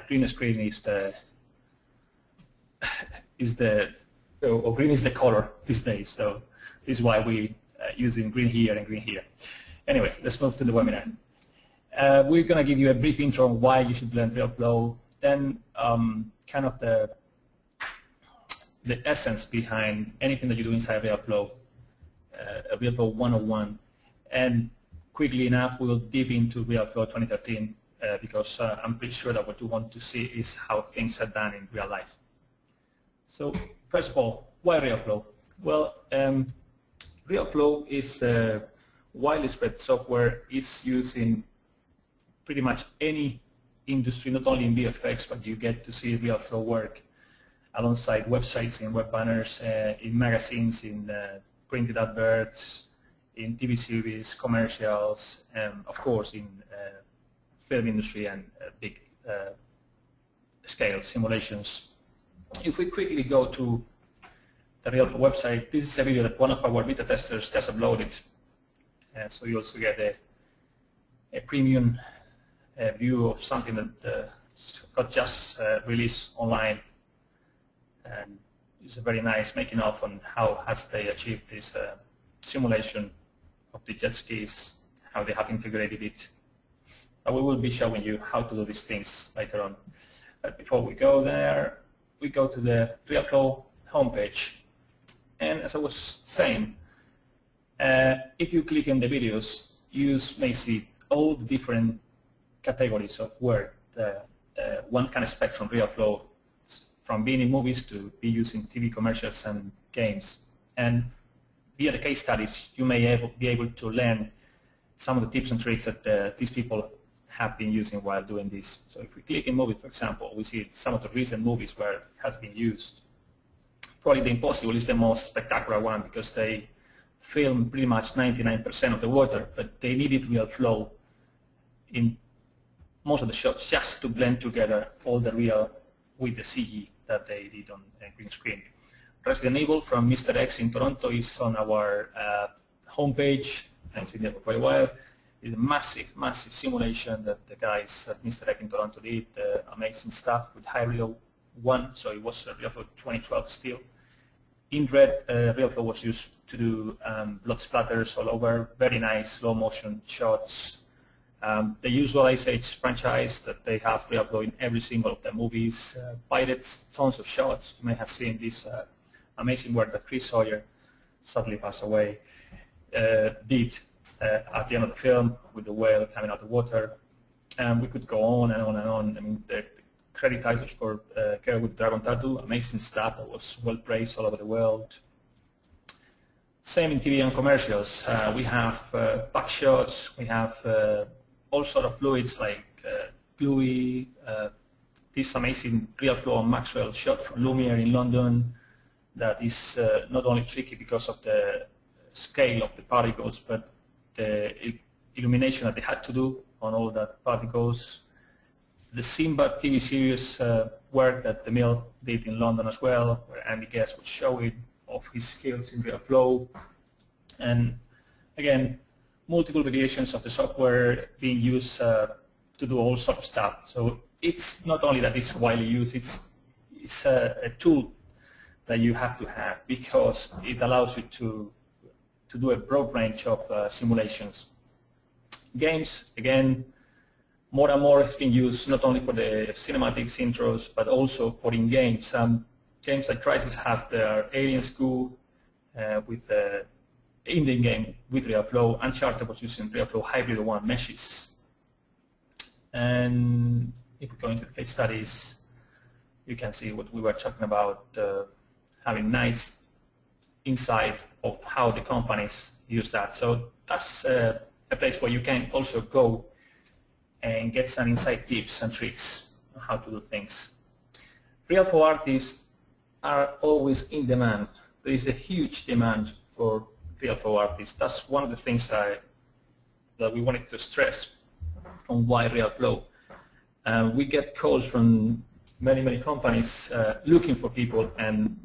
green screen or green is the color these days. So this is why we using green here and green here. Anyway, let's move to the webinar. We're going to give you a brief intro on why you should learn RealFlow, then kind of the essence behind anything that you do inside RealFlow, RealFlow 101, and quickly enough we will deep into RealFlow 2013 because I'm pretty sure that what you want to see is how things are done in real life. So first of all, why RealFlow? Well, RealFlow is widely spread software. It's used in pretty much any industry, not only in VFX, but you get to see RealFlow work alongside websites, in web banners, in magazines, in printed adverts, in TV series, commercials, and of course in film industry and big scale simulations. If we quickly go to the RealFlow website, this is a video that one of our beta testers just uploaded. So you also get a premium view of something that got just released online. And it's a very nice making of on how has they achieved this simulation of the jet skis, how they have integrated it. So we will be showing you how to do these things later on. But before we go there, we go to the RealFlow homepage. And as I was saying, if you click on the videos, you may see all the different categories of work one can expect from RealFlow, from being in movies to be using TV commercials and games. And via the case studies, you may be able to learn some of the tips and tricks that these people have been using while doing this. So if we click in movies, for example, we see some of the recent movies where it has been used. Probably The Impossible is the most spectacular one because they film pretty much 99% of the water, but they needed RealFlow in most of the shots just to blend together all the real with the CG that they did on green screen. Resident Evil from Mr. X in Toronto is on our homepage, and it's been there for quite a while. It's a massive, massive simulation that the guys at Mr. X in Toronto did, amazing stuff with hybrido 1, so it was RealFlow 2012 still. In Red, RealFlow was used to do blood splatters all over, very nice slow motion shots. The usual Ice Age franchise that they have RealFlow in every single of their movies. Pirates, tons of shots. You may have seen this amazing work that Chris Sawyer, sadly passed away, did at the end of the film with the whale coming out of the water. And we could go on and on and on. I mean, the credit titles for Girl with Dragon Tattoo, amazing stuff that was well praised all over the world. Same in TV and commercials. We have back shots, we have all sort of fluids like gluey, this amazing RealFlow and Maxwell shot from Lumiere in London that is not only tricky because of the scale of the particles, but the illumination that they had to do on all that particles. The Simba TV series work that the Mill did in London as well, where Andy Guest was showing of his skills in RealFlow. And again, multiple variations of the software being used to do all sorts of stuff. So it's not only that it's widely used, it's a tool that you have to have because it allows you to do a broad range of simulations. Games, again, more and more it's being used not only for the cinematics intros, but also for in-game. Some games like Crysis have their Alien School with in the game with RealFlow. Uncharted was using RealFlow Hybrido 1 meshes. And if we go into the case studies, you can see what we were talking about, having nice insight of how the companies use that. So that's a place where you can also go and get some inside tips and tricks on how to do things. RealFlow artists are always in demand. There is a huge demand for RealFlow artists. That's one of the things that we wanted to stress on why RealFlow. We get calls from many, many companies looking for people, and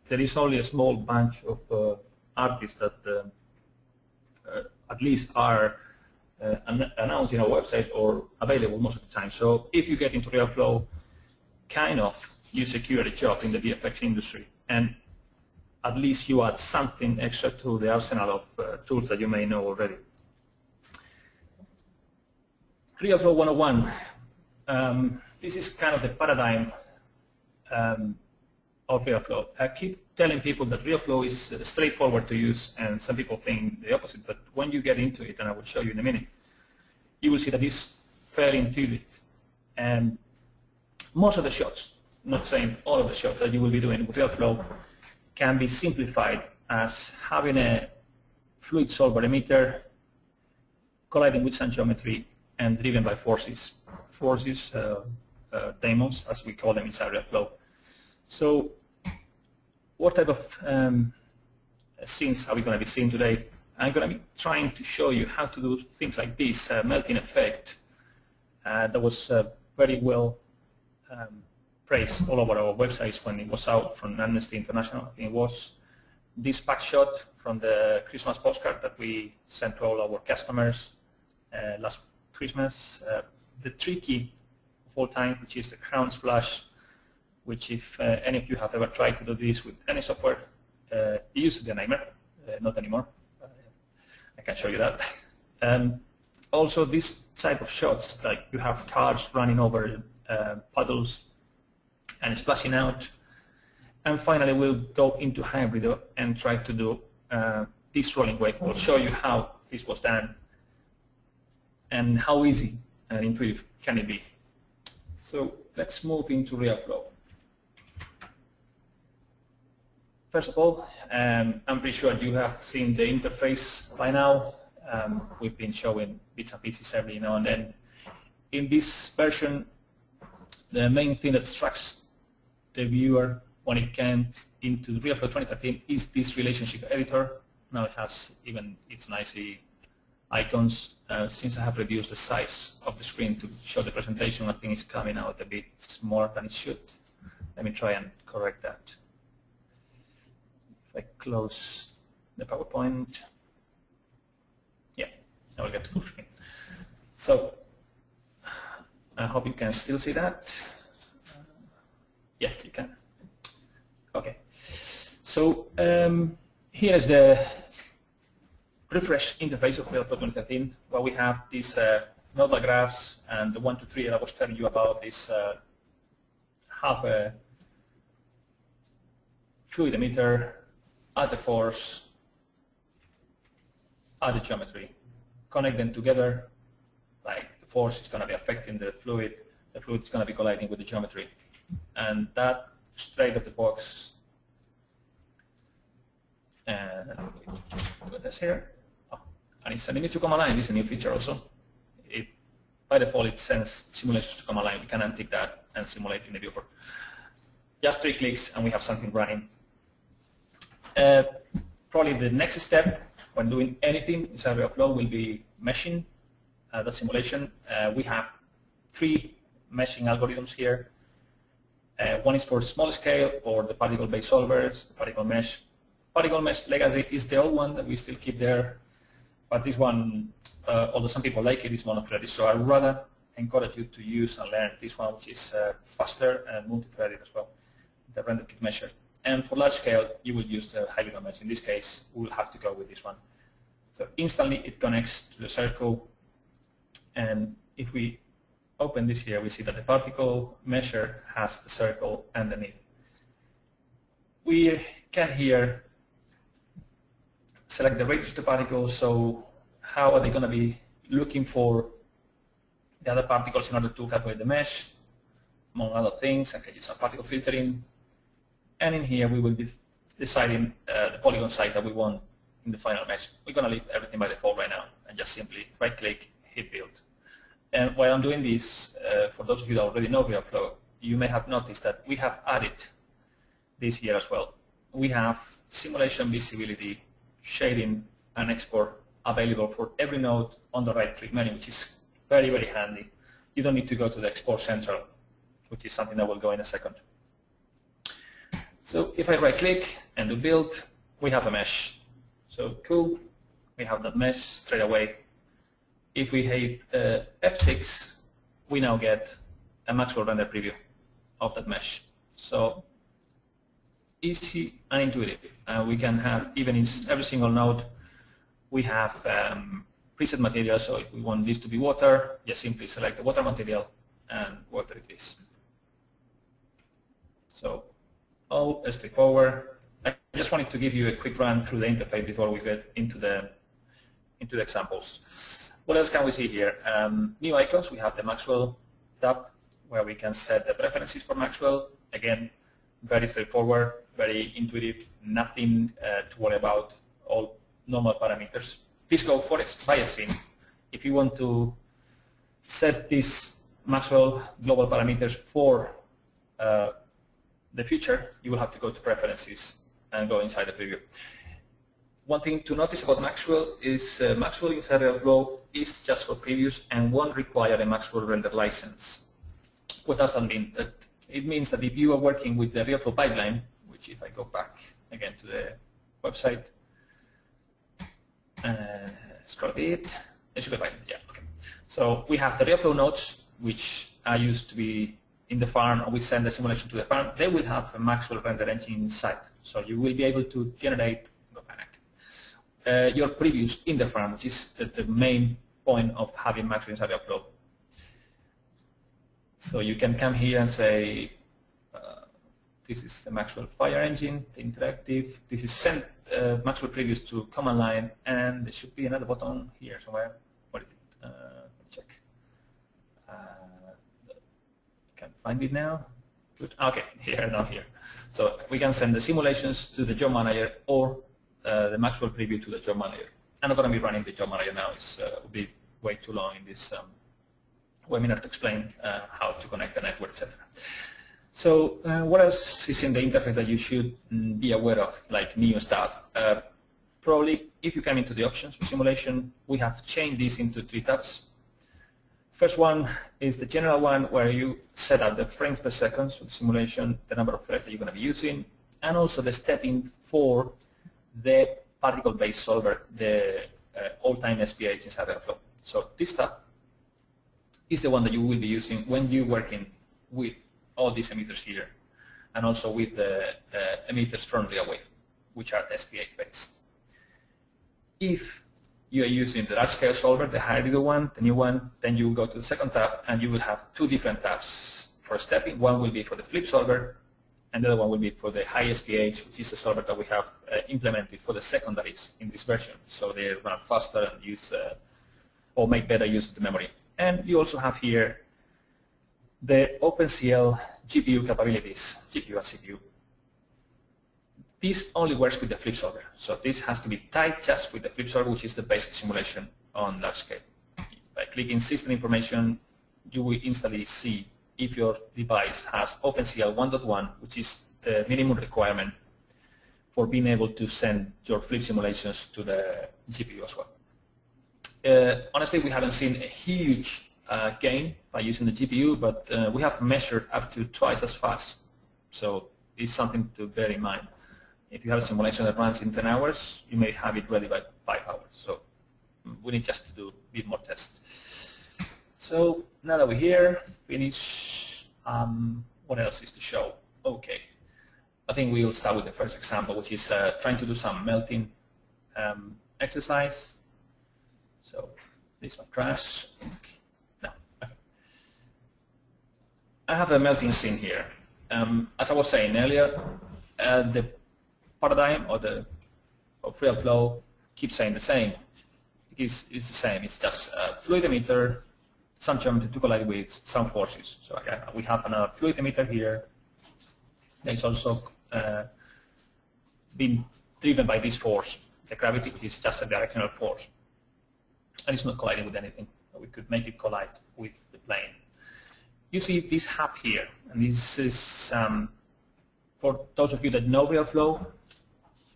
there is only a small bunch of artists that at least are announced in our website or available most of the time. So if you get into RealFlow, kind of you secure a job in the VFX industry, and at least you add something extra to the arsenal of tools that you may know already. RealFlow 101. This is kind of the paradigm of RealFlow. I keep telling people that RealFlow is straightforward to use, and some people think the opposite, but when you get into it, and I will show you in a minute, you will see that it's fairly intuitive. And most of the shots, not saying all of the shots that you will be doing with RealFlow, can be simplified as having a fluid solver emitter colliding with some geometry and driven by forces. Forces, daemons, as we call them inside RealFlow. So what type of scenes are we going to be seeing today? I'm going to be trying to show you how to do things like this melting effect that was very well praised all over our websites when it was out from Amnesty International. I think it was this pack shot from the Christmas postcard that we sent to all our customers last Christmas. The tricky of all time, which is the crown splash, which if any of you have ever tried to do this with any software, it used to be a nightmare, not anymore. I can show you that. Also, this type of shots, like you have cars running over puddles and splashing out. And finally, we'll go into hybrido and try to do this rolling wave. We'll show you how this was done and how easy and intuitive can it be. So let's move into RealFlow. First of all, I'm pretty sure you have seen the interface by now. We've been showing bits and pieces every now and then. In this version, the main thing that strikes the viewer when it comes into RealFlow 2013 is this relationship editor. Now it has even its nice icons. Since I have reduced the size of the screen to show the presentation, I think it's coming out a bit more than it should. Let me try and correct that. If I close the PowerPoint, yeah, now we'll get to full screen. So I hope you can still see that. Yes, you can. Okay. So here is the refresh interface of RealFlow 2013, where we have these nodal graphs, and the 1, 2, 3 that I was telling you about is have a fluid emitter, add the force, add the geometry, connect them together. Like the force is going to be affecting the fluid is going to be colliding with the geometry, and that straight out the box. And look at this here. Oh, and it's sending it to command line. This is a new feature also. By default, it sends simulations to command line. We can untick that and simulate in the viewport. Just 3 clicks, and we have something running. Probably the next step when doing anything inside RealFlow will be meshing the simulation. We have 3 meshing algorithms here. One is for small scale or the particle-based solvers, the particle mesh. Particle mesh legacy is the old one that we still keep there, but this one, although some people like it, is mono-threaded. So I'd rather encourage you to use and learn this one, which is faster and multi-threaded as well, the render kit measure. And for large scale, you will use the hybrido mesh. In this case, we'll have to go with this one. So instantly it connects to the circle, and if we open this here, we see that the particle measure has the circle underneath. We can here select the radius of the particle, so how are they going to be looking for the other particles in order to calculate the mesh, among other things. I can use some particle filtering. And in here we will be deciding the polygon size that we want in the final mesh. We're going to leave everything by default right now and just simply right-click, hit build. And while I'm doing this, for those of you that already know RealFlow, you may have noticed that we have added this here as well. We have simulation visibility, shading, and export available for every node on the right-click menu, which is very, very handy. You don't need to go to the Export Central, which is something that will go in a second. So if I right-click and do build, we have a mesh. So cool, we have that mesh straight away. If we hit F6, we now get a Maxwell render preview of that mesh. So easy and intuitive. We can have, even in every single node, we have preset material. So if we want this to be water, just simply select the water material and water it is. So all straightforward. I just wanted to give you a quick run through the interface before we get into the examples. What else can we see here? New icons. We have the Maxwell tab where we can set the preferences for Maxwell. Again, very straightforward, very intuitive, nothing to worry about, all normal parameters. This goes for it by a scene. If you want to set these Maxwell global parameters for the future, you will have to go to preferences and go inside the preview. One thing to notice about Maxwell is Maxwell inside RealFlow is just for previews and won't require a Maxwell render license. What does that mean? It means that if you are working with the RealFlow pipeline, which if I go back again to the website and scroll a bit, it should be fine. Yeah, okay. So we have the RealFlow nodes, which are used to be in the farm, and we send the simulation to the farm. They will have a Maxwell render engine inside. So you will be able to generate your previews in the farm, which is the main point of having Maxwell inside RealFlow. So you can come here and say, this is the Maxwell Fire engine, the interactive. This is send Maxwell previews to command line, and there should be another button here somewhere. What is it? Let me check. Can't find it now. Good. Okay, here, not here. So we can send the simulations to the job manager or the Maxwell preview to the job manager. I'm not going to be running the job manager now. It will be way too long in this webinar to explain how to connect the network, etc. So what else is in the interface that you should be aware of, like new stuff? Probably if you come into the options for simulation, we have changed this into 3 tabs. First one is the general one where you set up the frames per second, so the simulation, the number of frames that you're going to be using, and also the stepping for the particle-based solver, the all-time SPH inside RealFlow. So this tab is the one that you will be using when you're working with all these emitters here, and also with the emitters from RealWave, which are SPH based. If you are using the large-scale solver, the hybrido one, the new one, then you will go to the second tab, and you will have 2 different tabs for stepping. One will be for the flip solver, and the other one will be for the high SPH, which is the solver that we have implemented for the secondaries in this version. So they run faster and use or make better use of the memory. And you also have here the OpenCL GPU capabilities, GPU and CPU. This only works with the flip solver. So this has to be tied just with the flip solver, which is the basic simulation on large scale. By clicking system information, you will instantly see if your device has OpenCL 1.1, which is the minimum requirement for being able to send your flip simulations to the GPU as well. Honestly, we haven't seen a huge gain by using the GPU, but we have measured up to twice as fast. So it's something to bear in mind. If you have a simulation that runs in 10 hours, you may have it ready by 5 hours. So we need just to do a bit more tests. So now that we're here, finish. What else is to show? Okay. I think we will start with the first example, which is trying to do some melting exercise. So this might crash. No. Okay. I have a melting scene here. As I was saying earlier, the paradigm of RealFlow keeps saying the same. It's the same. It's just a fluid emitter, some geometry to collide with, some forces. So again, we have another fluid emitter here. That is also being driven by this force, the gravity, which is just a directional force. And it's not colliding with anything. We could make it collide with the plane. You see this hub here, and this is, for those of you that know RealFlow,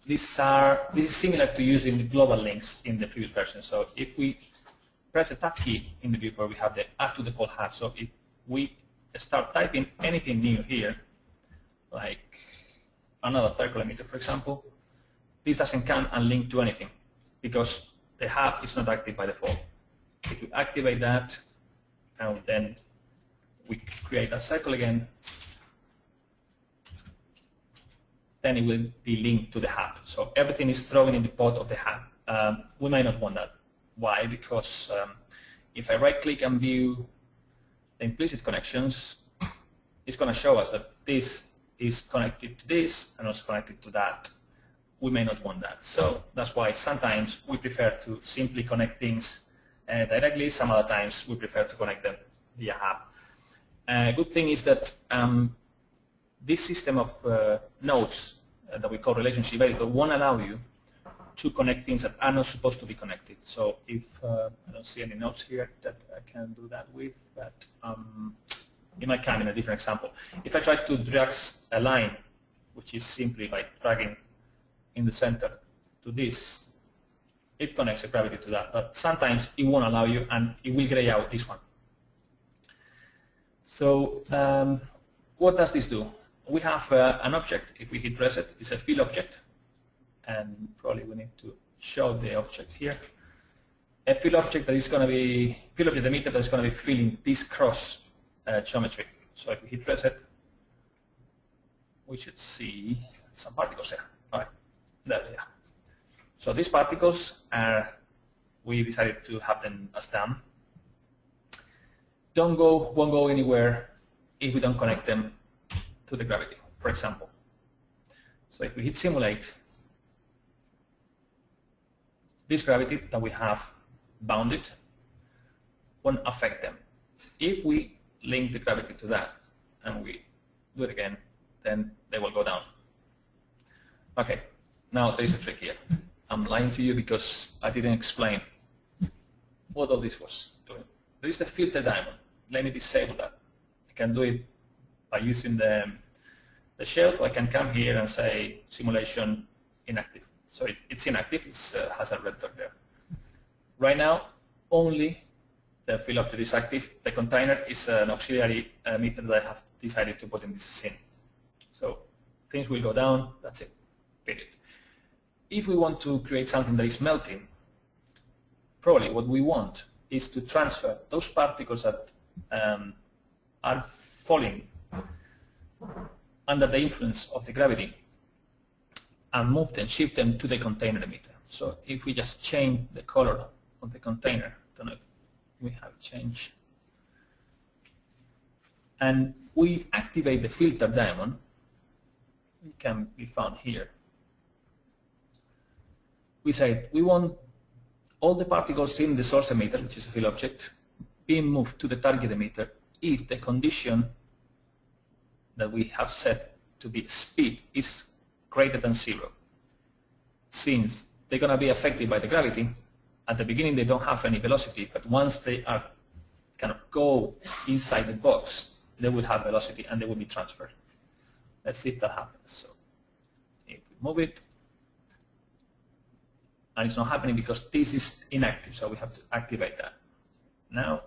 this is similar to using the global links in the previous version. So if we press a tab key in the viewport, we have the add to default hub. So if we start typing anything new here, like another circle emitter, for example, this doesn't come and link to anything because the hub is not active by default. If we activate that, and then we create a circle again, then it will be linked to the hub. So everything is thrown in the pod of the hub. We might not want that. Why? Because if I right-click and view the implicit connections, it's going to show us that this is connected to this and also connected to that. We may not want that. So that's why sometimes we prefer to simply connect things directly. Some other times we prefer to connect them via hub. Good thing is that this system of nodes that we call relationship editor won't allow you to connect things that are not supposed to be connected. So if I don't see any nodes here that I can do that with, but it might come in a different example. If I try to drag a line, which is simply by dragging in the center to this, it connects a gravity to that. But sometimes it won't allow you, and it will gray out this one. So what does this do? We have an object. If we hit reset, it's a fill object. And probably we need to show the object here. A fill object that is going to be, fill object emitter that is going to be filling this cross geometry. So if we hit reset, we should see some particles here. All right, there they are. So these particles are, we decided to have them as done. Won't go anywhere if we don't connect them to the gravity, for example. So if we hit simulate, this gravity that we have bounded won't affect them. If we link the gravity to that and we do it again, then they will go down. Okay, now there is a trick here. I'm lying to you because I didn't explain what all this was doing. There is the filter diamond. Let me disable that. I can do it by using the shelf. I can come here and say simulation inactive. So it's inactive, it has a red dot there. Right now, only the fill object is active. The container is an auxiliary meter that I have decided to put in this scene. So things will go down, that's it, period. If we want to create something that is melting, probably what we want is to transfer those particles that are falling under the influence of the gravity and move them, shift them to the container emitter. So if we just change the color of the container, I don't know if we have it changed, and we activate the filter diamond, it can be found here. We say we want all the particles in the source emitter, which is a fill object, being moved to the target emitter if the condition that we have set to be speed is greater than 0. Since they're going to be affected by the gravity, at the beginning they don't have any velocity, but once they are kind of go inside the box, they will have velocity and they will be transferred. Let's see if that happens. So if we move it, and it's not happening because this is inactive, so we have to activate that. Now,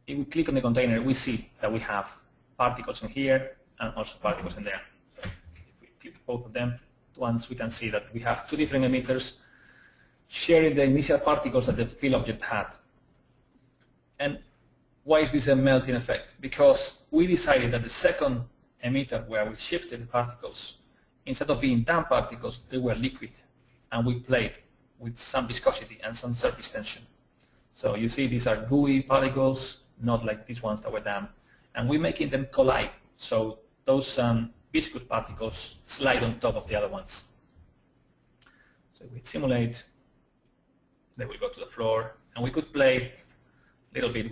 if we click on the container, we see that we have particles in here and also particles in there. So if we click both of them at once, we can see that we have two different emitters sharing the initial particles that the fill object had. And why is this a melting effect? Because we decided that the second emitter where we shifted the particles, instead of being damp particles, they were liquid, and we played with some viscosity and some surface tension. So you see these are gooey particles, not like these ones that were damp, and we're making them collide. So those viscous particles slide on top of the other ones. So we simulate, they will go to the floor, and we could play a little bit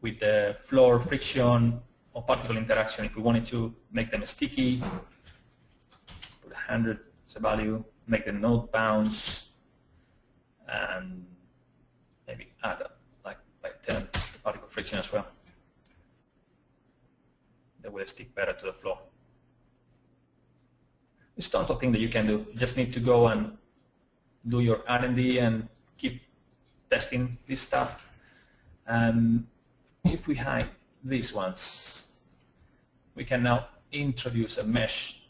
with the floor friction or particle interaction if we wanted to make them sticky. Put 100 as a value, make the node bounce, and maybe add like 10 particle friction as well. They will stick better to the floor. There's tons of things that you can do. You just need to go and do your R&D and keep testing this stuff. And if we hide these ones, we can now introduce a mesh.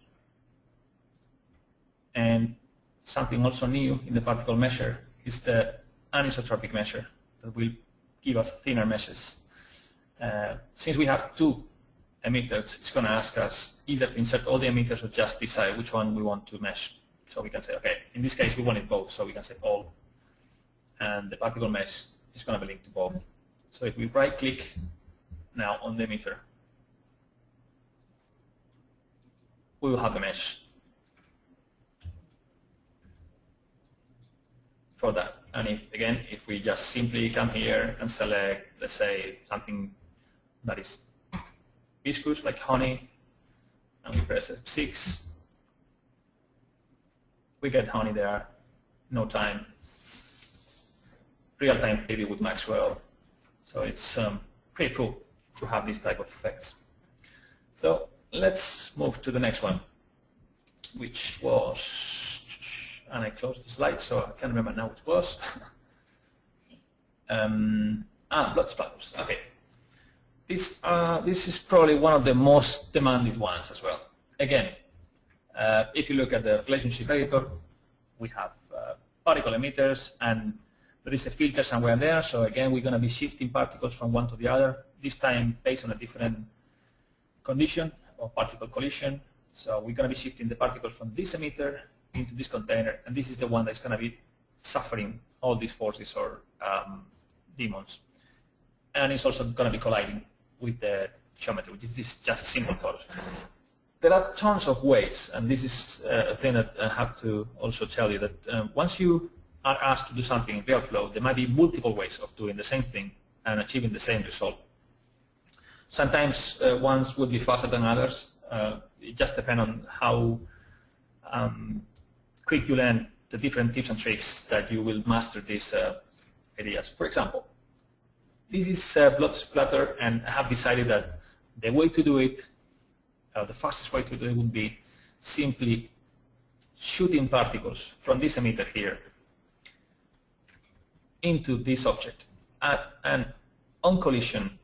And something also new in the particle measure is the anisotropic measure that will give us thinner meshes. Since we have two emitters, it's going to ask us either to insert all the emitters or just decide which one we want to mesh. So we can say, okay, in this case we want it both, so we can say all, and the particle mesh is going to be linked to both. So if we right-click now on the emitter, we will have a mesh for that. And if we just simply come here and select, let's say, something that is viscous, like honey, and we press F6, we get honey there, no time, real-time 3D with Maxwell. So it's pretty cool to have this type of effects. So let's move to the next one, which was, and I closed the slide, so I can't remember now what it was. Blood splatters. Okay. This is probably one of the most demanded ones as well. Again, if you look at the relationship editor, we have particle emitters, and there is a filter somewhere there. So again, we're going to be shifting particles from one to the other, this time based on a different condition or particle collision. So we're going to be shifting the particle from this emitter into this container, and this is the one that's going to be suffering all these forces or demons. And it's also going to be colliding with the geometry, which is just a simple torus. There are tons of ways, and this is a thing that I have to also tell you, that once you are asked to do something in RealFlow, there might be multiple ways of doing the same thing and achieving the same result. Sometimes ones would be faster than others. It just depends on how quick you learn the different tips and tricks that you will master these ideas. For example, this is blood splatter, and I have decided that the way to do it, the fastest way to do it would be simply shooting particles from this emitter here into this object, and on collision,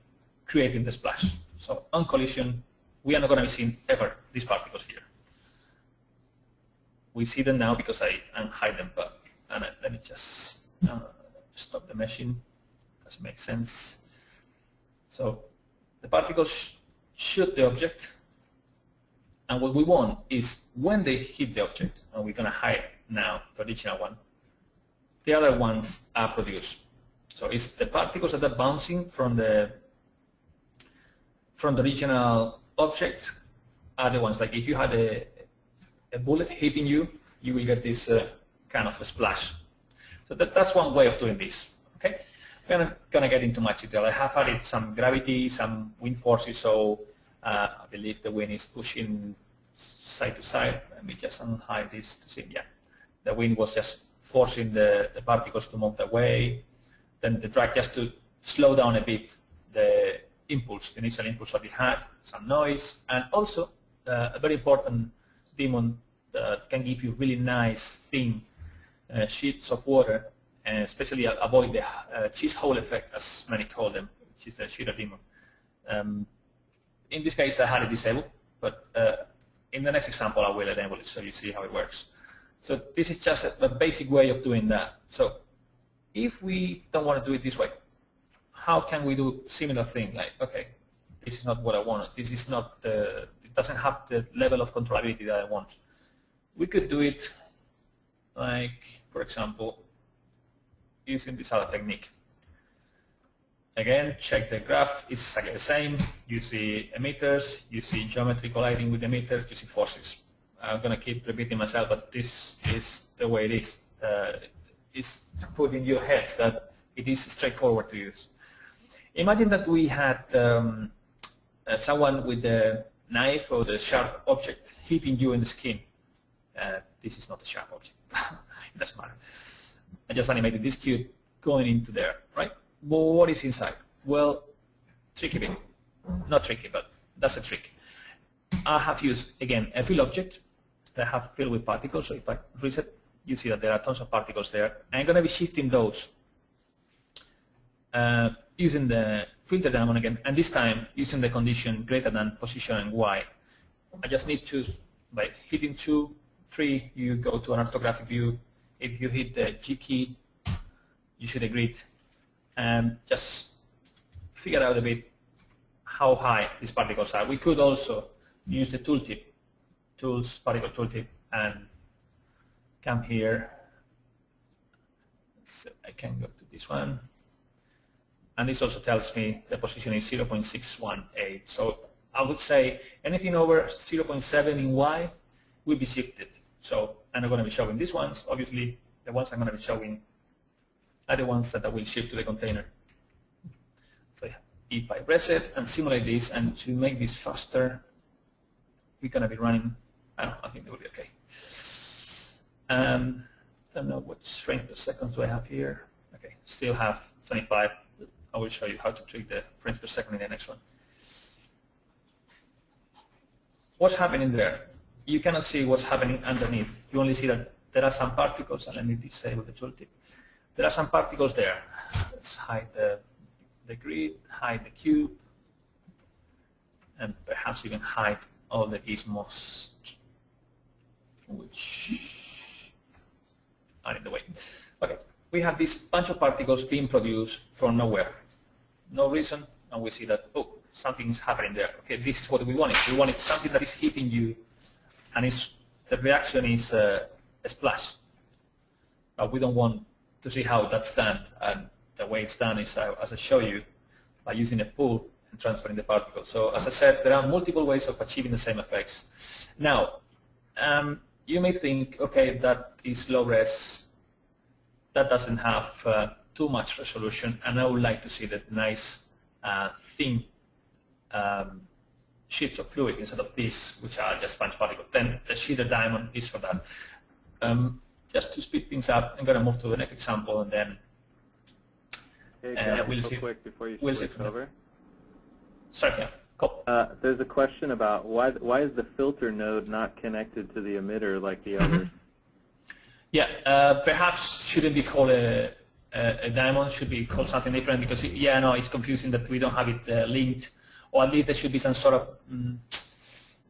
creating the splash. So on collision, we are not going to be seeing ever these particles here. We see them now because I unhide them, but let me just stop the meshing. Doesn't make sense. So the particles shoot the object, and what we want is when they hit the object, and we're going to hide now the original one, the other ones are produced. So it's the particles that are bouncing from the original object are the ones, like if you had a bullet hitting you, you will get this kind of a splash. So that's one way of doing this. Okay, we're not going to get into much detail. I have added some gravity, some wind forces, so I believe the wind is pushing side to side. Let me just unhide this to see. Yeah, the wind was just forcing the particles to move away. Then the drag just to slow down a bit the impulse, the initial impulse that it had, some noise, and also a very important demon that can give you really nice thin sheets of water, and especially avoid the cheese hole effect, as many call them, which is the sheeter demon. In this case, I had it disabled, but in the next example, I will enable it so you see how it works. So this is just a basic way of doing that. So if we don't want to do it this way, how can we do similar thing? Like, okay, this is not what I want. This is not it doesn't have the level of controllability that I want. We could do it like, for example, using this other technique. Again, check the graph, it's exactly the same. You see emitters, you see geometry colliding with emitters, you see forces. I'm going to keep repeating myself, but this is the way it is. It's to put in your heads that it is straightforward to use. Imagine that we had someone with the knife or the sharp object hitting you in the skin. This is not a sharp object. It doesn't matter. I just animated this cube going into there, right? But what is inside? Well, tricky bit. Not tricky, but that's a trick. I have used, again, a fill object that I have filled with particles. So if I reset, you see that there are tons of particles there. I'm going to be shifting those using the filter diamond again, and this time using the condition greater than position and Y. I just need to, by hitting 2, 3, you go to an orthographic view. If you hit the G key, you should agree it, and just figure out a bit how high these particles are. We could also use the tooltip, tools, particle tooltip, and come here. So I can go to this one. And this also tells me the position is 0.618. So I would say anything over 0.7 in Y will be shifted. So I'm not going to be showing these ones. Obviously, the ones I'm going to be showing are the ones that I will shift to the container. So yeah, if I reset and simulate this, and to make this faster, we're going to be running, I think it will be okay. Don't know what frames per second do I have here. Okay, still have 25. I will show you how to treat the frames per second in the next one. What's happening there? You cannot see what's happening underneath. You only see that there are some particles, and let me disable the tooltip. There are some particles there. Let's hide the grid, hide the cube, and perhaps even hide all the gizmos which are in the way. Okay, we have this bunch of particles being produced from nowhere. No reason, and we see that, oh, something is happening there. Okay, this is what we wanted. We wanted something that is hitting you, and the reaction is a splash. But we don't want to see how that's done, and the way it's done is, as I show you, by using a pool and transferring the particles. So as I said, there are multiple ways of achieving the same effects. Now, you may think, okay, that is low res, that doesn't have too much resolution, and I would like to see that nice thin sheets of fluid instead of these, which are just sponge particles. Then the sheeted diamond is for that. Just to speed things up, I'm going to move to the next example, and then we'll see. Quick before you switch over. Sorry, yeah. Cool. There's a question about why is the filter node not connected to the emitter like the others? Yeah, perhaps shouldn't be called a diamond, should be called something different, because yeah, no, it's confusing that we don't have it linked, or at least there should be some sort of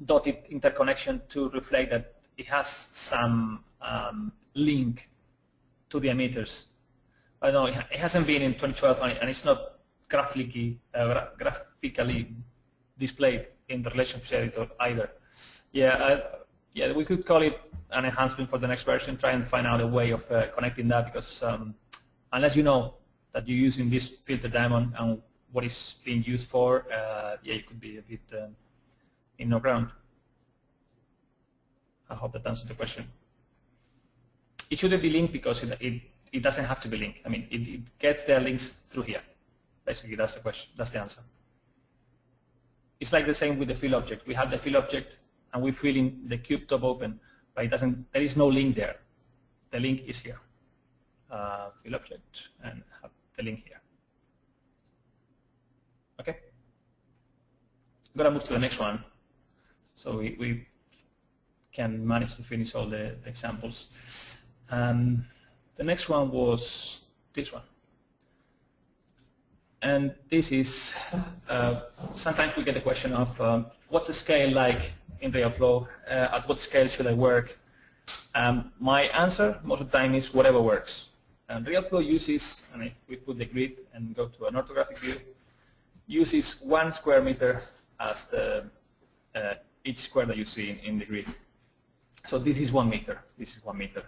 dotted interconnection to reflect that it has some link to the emitters. I know it hasn't been in 2012, and it's not graphically displayed in the relationship editor either. Yeah, yeah, we could call it an enhancement for the next version. Try and find out a way of connecting that, because unless you know that you're using this filter diamond and what it's being used for, yeah, you could be a bit in no ground. I hope that answers the question. It shouldn't be linked because it doesn't have to be linked. I mean, it gets their links through here. Basically, that's the question. That's the answer. It's like the same with the fill object. We have the fill object, and we're filling the cube top open, but it doesn't. There is no link there. The link is here. Fill object, and have the link here. Okay. I'm gonna move to the next one, so we can manage to finish all the examples. The next one was this one. And this is, sometimes we get the question of what's the scale like in RealFlow? At what scale should I work? My answer most of the time is whatever works. And RealFlow uses, and if we put the grid and go to an orthographic view, uses 1 square meter as the each square that you see in the grid. So this is 1 meter. This is 1 meter.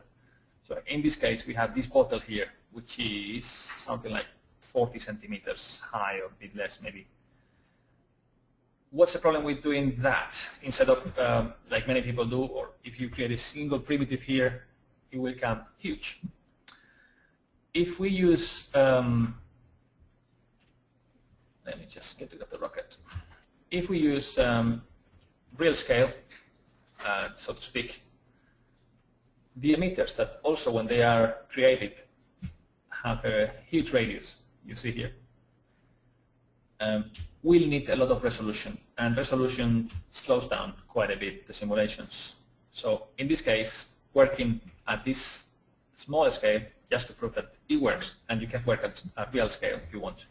So in this case, we have this bottle here, which is something like 40 centimeters high, or a bit less maybe. What's the problem with doing that instead of like many people do, or if you create a single primitive here, it will come huge. If we use, let me just get rid of the rocket. If we use real scale, so to speak, the emitters that also when they are created have a huge radius, you see here, will need a lot of resolution, and resolution slows down quite a bit the simulations. So in this case, working at this small scale just to prove that it works, and you can work at a real scale if you want.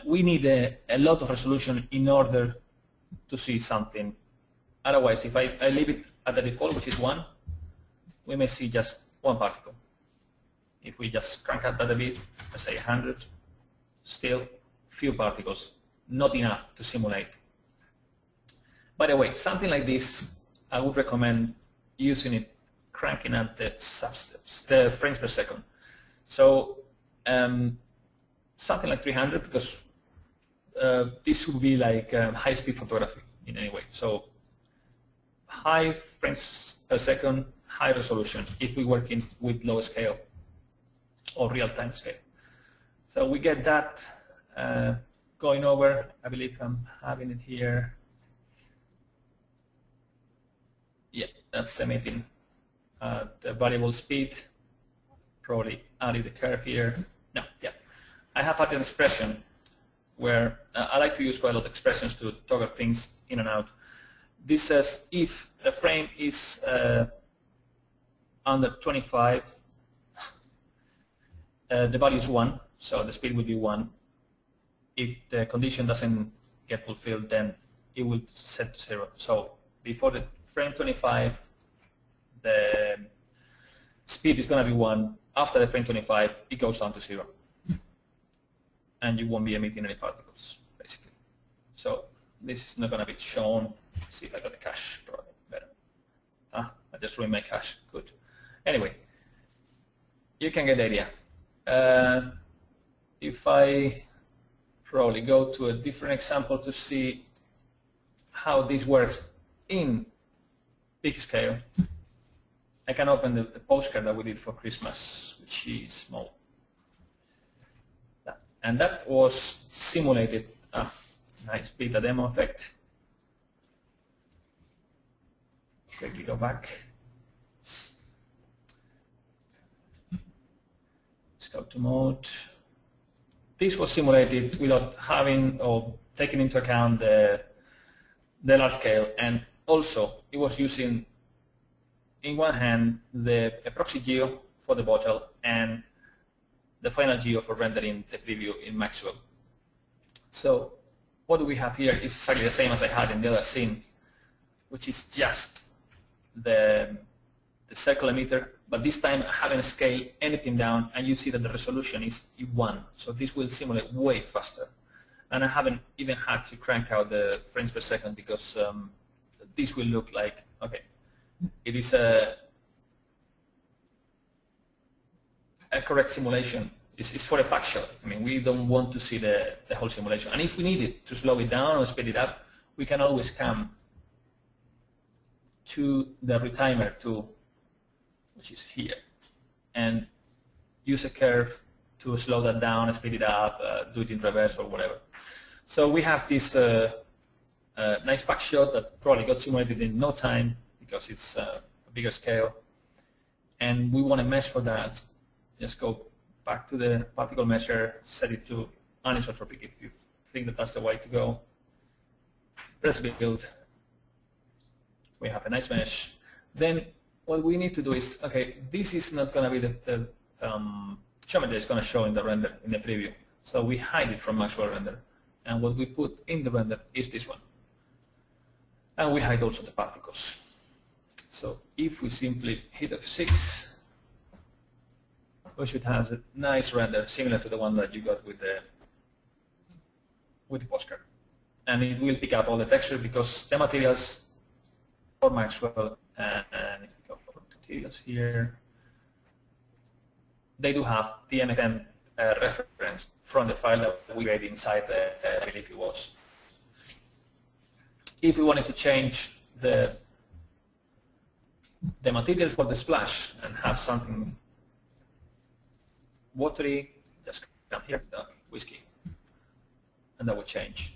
We need a lot of resolution in order to see something. Otherwise, if I leave it at the default, which is 1, we may see just 1 particle. If we just crank up that a bit, let's say 100, still few particles not enough to simulate. By the way, something like this, I would recommend using it, cranking up the substeps, the frames per second. So something like 300, because this would be like high-speed photography in any way. So high frames per second, high resolution if we work with low scale or real-time scale. So we get that going over. I believe I'm having it here. Yeah, that's emitting the variable speed. Probably added the curve here. No, yeah. I have had an expression where I like to use quite a lot of expressions to toggle things in and out. This says if the frame is under 25, the value is 1, so the speed will be 1. If the condition doesn't get fulfilled, then it will set to 0. So before the frame 25, the speed is going to be 1. After the frame 25, it goes down to 0. And you won't be emitting any particles, basically. So this is not going to be shown. Let's see if I got the cache probably better. I just ruined my cache. Good. Anyway, you can get the idea. If I probably go to a different example to see how this works in big scale, I can open the postcard that we did for Christmas, which is small. And that was simulated. Nice beta demo effect. Quickly go back. Let's go to mode. This was simulated without having or taking into account the large scale, and also it was using, in one hand, the proxy geo for the bottle and the final geo for rendering the preview in Maxwell. So what do we have here is exactly the same as I had in the other scene, which is just the circle emitter, but this time I haven't scaled anything down, and you see that the resolution is 1. So this will simulate way faster. And I haven't even had to crank out the frames per second, because this will look like, okay, it is a correct simulation. It's for a pack shot. I mean, we don't want to see the whole simulation. And if we need it to slow it down or speed it up, we can always come to the retimer tool, which is here, and use a curve to slow that down, speed it up, do it in reverse or whatever. So we have this nice pack shot that probably got simulated in no time because it's a bigger scale, and we want to mesh for that. Just go back to the particle measure, set it to anisotropic if you think that that's the way to go. Press build. We have a nice mesh. Then what we need to do is, okay, this is not going to be the geometry is going to show in the render, in the preview. So we hide it from Maxwell render. And what we put in the render is this one. And we hide also the particles. So if we simply hit F6, we should have a nice render similar to the one that you got with the postcard. And it will pick up all the texture because the materials for Maxwell, and if we go for materials here, they do have the NXM reference from the file that we made inside I believe it was. If we wanted to change the material for the splash and have something watery, just come here, whiskey, and that will change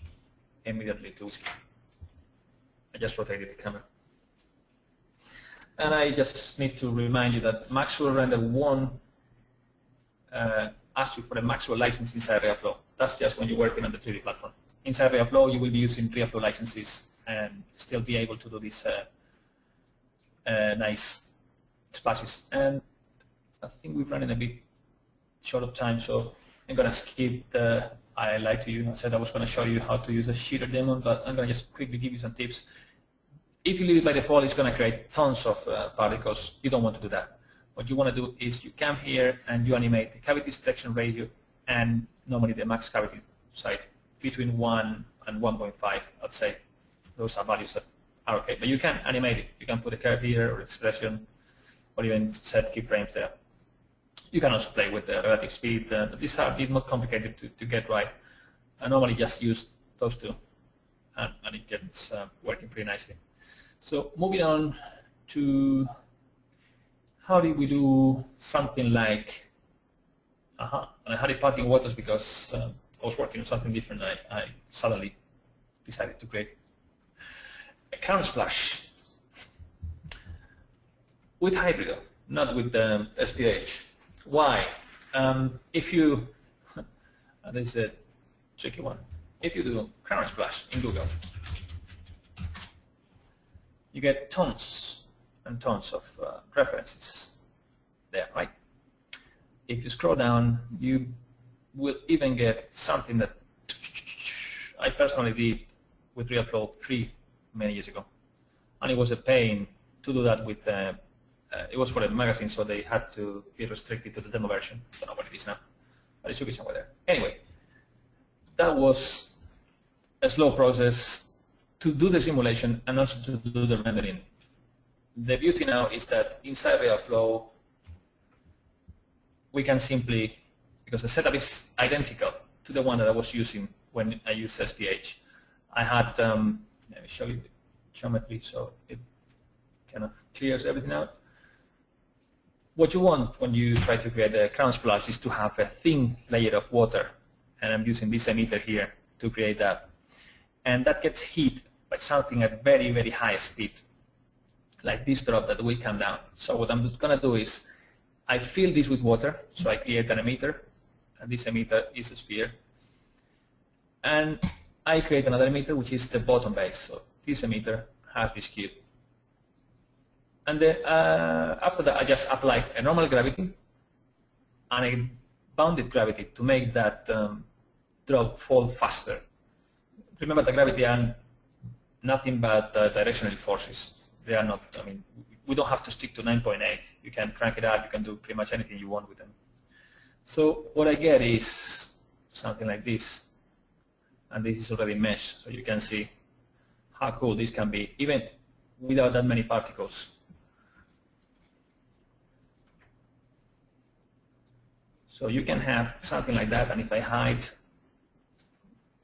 immediately to whiskey. I just rotated the camera. And I just need to remind you that Maxwell Render 1 asks you for the Maxwell license inside RealFlow. That's just when you're working on the 3D platform. Inside RealFlow, you will be using RealFlow licenses and still be able to do these nice splashes. And I think we're running a bit short of time, so I'm going to skip the I lied to you. I said I was going to show you how to use a shader demo, but I'm going to just quickly give you some tips. If you leave it by default, it's going to create tons of particles. You don't want to do that. What you want to do is you come here and you animate the cavity detection radio and normally the max cavity side between 1 and 1.5, I'd say. Those are values that are okay. But you can animate it. You can put a curve here or expression or even set keyframes there. You can also play with the relative speed. These are a bit more complicated to get right. I normally just use those two, and it gets working pretty nicely. So moving on to how did we do something like, I had it parting waters because I was working on something different. I suddenly decided to create a current splash with hybrido, not with SPH. Why? If you, this is a tricky one. If you do current splash in Google, you get tons and tons of references there, right? If you scroll down, you will even get something that I personally did with RealFlow 3 many years ago, and it was a pain to do that with. It was for a magazine, so they had to be restricted to the demo version. I don't know what it is now, but it should be somewhere there. Anyway, that was a slow process to do the simulation and also to do the rendering. The beauty now is that inside RealFlow, we can simply, because the setup is identical to the one that I was using when I used SPH. I had, let me show you the geometry so it kind of clears everything out. What you want when you try to create a crown splash is to have a thin layer of water, and I'm using this emitter here to create that. And that gets hit by something at very, very high speed, like this drop that will come down. So what I'm going to do is I fill this with water, so I create an emitter, and this emitter is a sphere. And I create another emitter, which is the bottom base. So this emitter has this cube. And then after that, I just apply a normal gravity and a bounded gravity to make that drop fall faster. Remember, the gravity are nothing but directional forces. They are not, I mean, we don't have to stick to 9.8. You can crank it up. You can do pretty much anything you want with them. So what I get is something like this. And this is already mesh, so you can see how cool this can be, even without that many particles. So you can have something like that, and if I hide,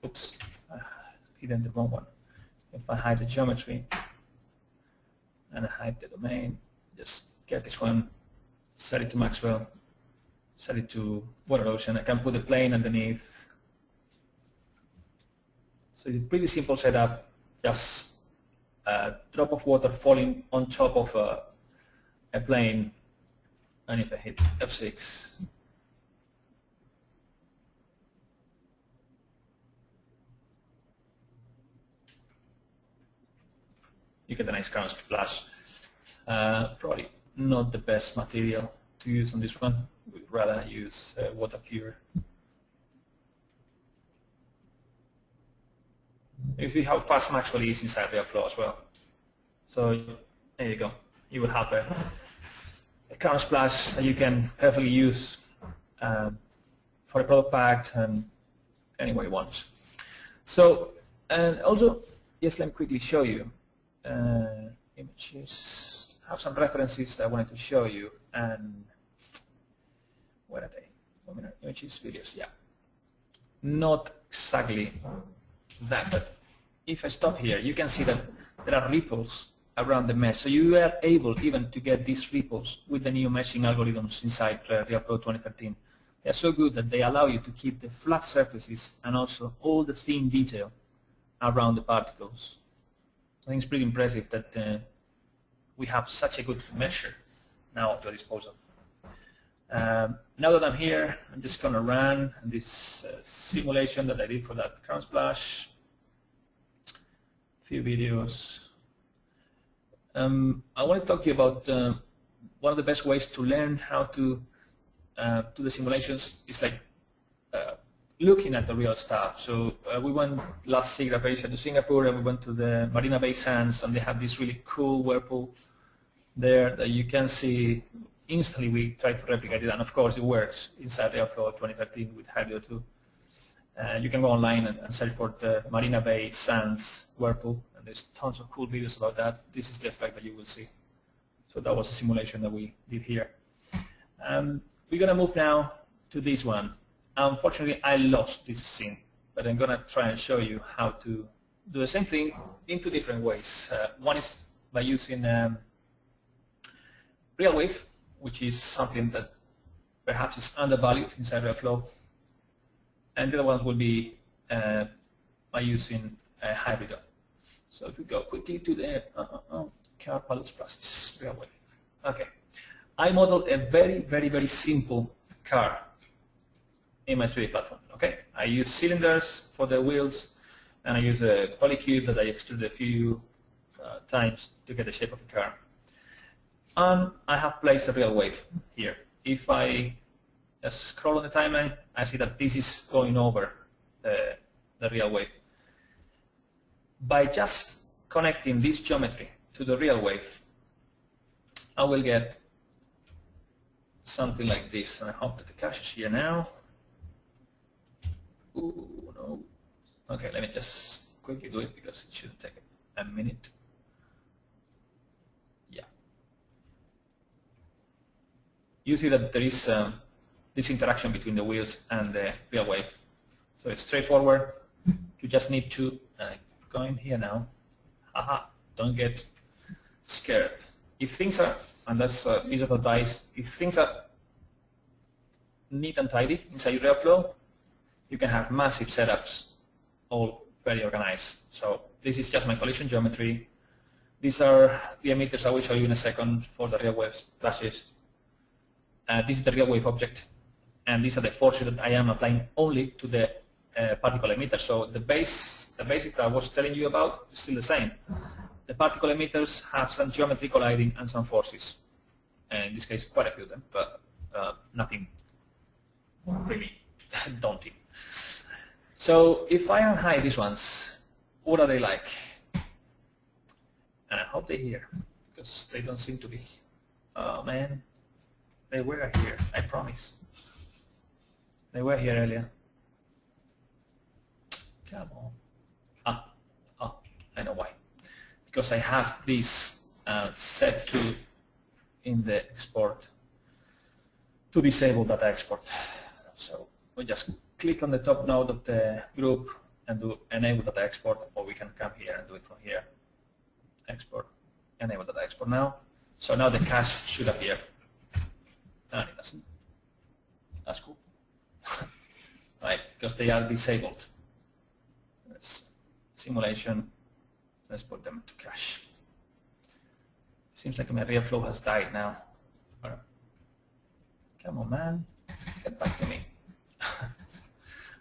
oops, I hidden the wrong one. If I hide the geometry and I hide the domain, just get this one, set it to Maxwell, set it to water ocean. I can put the plane underneath. So it's a pretty simple setup, just a drop of water falling on top of a plane, and if I hit F6, you get a nice crown splash. Probably not the best material to use on this one. We'd rather use water pure. You see how fast Maxwell is inside RealFlow as well. So there you go. You will have a crown splash that you can perfectly use for a product pack and any way you want. So, and also, yes, let me quickly show you images. I have some references I wanted to show you, and where are they? 1 minute. Images, videos, yeah. Not exactly that, but if I stop here, you can see that there are ripples around the mesh. So you are able even to get these ripples with the new meshing algorithms inside RealFlow 2013. They are so good that they allow you to keep the flat surfaces and also all the thin detail around the particles. I think it's pretty impressive that we have such a good measure now at our disposal. Now that I'm here, I'm just going to run this simulation that I did for that crown splash. Few videos. I want to talk to you about one of the best ways to learn how to do the simulations is like looking at the real stuff. So we went last SIG vacation to Singapore, and we went to the Marina Bay Sands, and they have this really cool whirlpool there that you can see instantly. We try to replicate it, and of course it works inside RealFlow 2013 with Hybrido too. You can go online and search for the Marina Bay Sands whirlpool, and there's tons of cool videos about that. This is the effect that you will see. So that was a simulation that we did here. We're going to move now to this one. Unfortunately, I lost this scene, but I'm going to try and show you how to do the same thing in two different ways. One is by using RealWave, which is something that perhaps is undervalued inside RealFlow. And the other one will be by using hybrido. So if we go quickly to the car pilots process, RealWave. Okay, I modeled a very simple car in my 3D platform. Okay, I use cylinders for the wheels, and I use a polycube that I extruded a few times to get the shape of the car. And I have placed a RealWave here. If I just scroll on the timeline, I see that this is going over the RealWave. By just connecting this geometry to the RealWave, I will get something like this. And I hope that the cache is here now. Ooh, no. Okay, let me just quickly do it because it shouldn't take a minute. Yeah. You see that there is this interaction between the wheels and the RealWave. So it's straightforward. You just need to go in here now. Haha, don't get scared. If things are, and that's a piece of advice, if things are neat and tidy inside your RealFlow, you can have massive setups, all very organized. So this is just my collision geometry. These are the emitters I will show you in a second for the RealWave splashes. This is the RealWave object, and these are the forces that I am applying only to the particle emitter. So the basic that I was telling you about is still the same. The particle emitters have some geometry colliding and some forces. And in this case, quite a few of them, but nothing really daunting. So if I unhide these ones, what are they like? And I hope they're here, because they don't seem to be. Oh man, they were here, I promise. They were here earlier. Come on. I know why. Because I have this set to in the export to disable data export. So we just click on the top node of the group and do enable data export, or we can come here and do it from here. Export, enable data export now. So now the cache should appear. And it doesn't. That's cool. Right, because they are disabled. Let's simulation. Let's put them to cache. Seems like my RealFlow has died now. Come on, man. Get back to me.